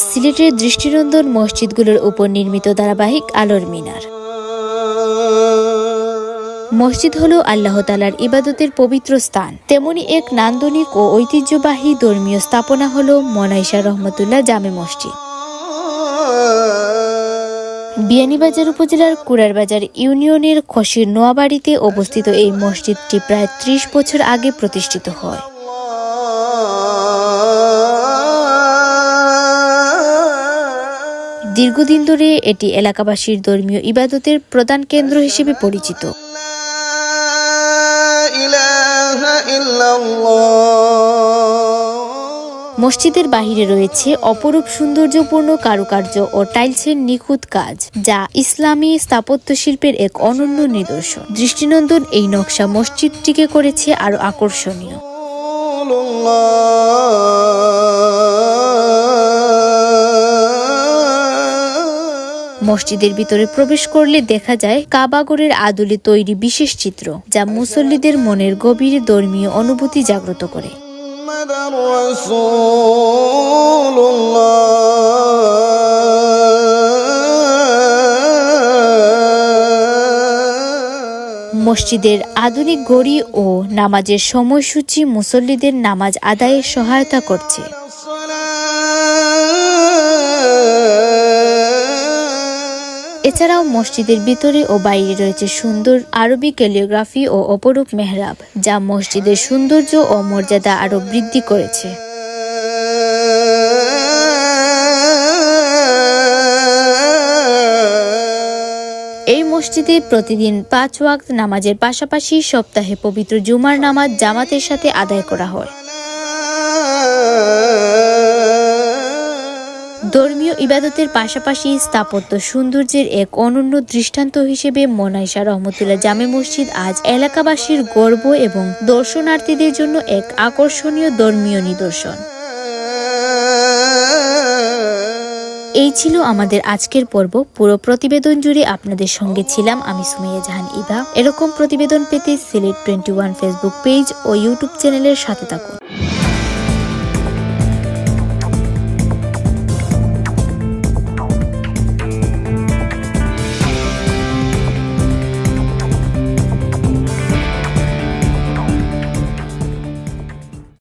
সিলেটের দৃষ্টিনন্দন মসজিদগুলোর উপর নির্মিত ধারাবাহিক আলোর মিনার। মসজিদ হলো আল্লাহ তাআলার ইবাদতের পবিত্র স্থান। তেমনি এক নান্দনিক ও ঐতিহ্যবাহী ধর্মীয় স্থাপনা হলো মনাইশা রহমতুল্লাহ জামে মসজিদ। বিয়ানীবাজার উপজেলার কুড়ারবাজার ইউনিয়নের খসির নোয়াবাড়িতে অবস্থিত এই মসজিদটি প্রায় ৩০ বছর আগে প্রতিষ্ঠিত হয়। দীর্ঘদিন ধরে এটি এলাকাবাসীর ধর্মীয় ইবাদতের প্রধান কেন্দ্র হিসেবে পরিচিত। মসজিদের বাহিরে রয়েছে অপরূপ সৌন্দর্যপূর্ণ কারুকার্য ও টাইলসের নিখুঁত কাজ, যা ইসলামী স্থাপত্য শিল্পের এক অনন্য নিদর্শন। দৃষ্টিনন্দন এই নকশা মসজিদটিকে করেছে আরো আকর্ষণীয়। মসজিদের ভিতরে প্রবেশ করলে দেখা যায় কাবাগরের আদলে তৈরি বিশেষ চিত্র, যা মুসল্লিদের মনের গভীর ধর্মীয় অনুভূতি জাগ্রত করে। মসজিদের আধুনিক ঘড়ি ও নামাজের সময়সূচি মুসল্লিদের নামাজ আদায়ে সহায়তা করছে। এছাড়াও মসজিদের ভিতরে ও বাইরে রয়েছে সুন্দর আরবি ক্যালিগ্রাফি ও অপরূপ মেহরাব, যা মসজিদের সৌন্দর্য ও মর্যাদা আরো বৃদ্ধি করেছে। এই মসজিদে প্রতিদিন ৫ ওয়াক্ত নামাজের পাশাপাশি সপ্তাহে পবিত্র জুমার নামাজ জামাতের সাথে আদায় করা হয়। ধর্মীয় ইবাদতের পাশাপাশি স্থাপত্য সৌন্দর্যের এক অনন্য দৃষ্টান্ত হিসেবে মনাইশা রহমতুল্লাহ জামে মসজিদ আজ এলাকাবাসীর গর্ব এবং দর্শনার্থীদের জন্য এক আকর্ষণীয় ধর্মীয় নিদর্শন। এই ছিল আমাদের আজকের পর্ব। পুরো প্রতিবেদন জুড়ে আপনাদের সঙ্গে ছিলাম আমি সুমাইয়া জাহান ইভা। এরকম প্রতিবেদন পেতে সিলেট 21 ফেসবুক পেজ ও ইউটিউব চ্যানেলের সাথে থাকুন।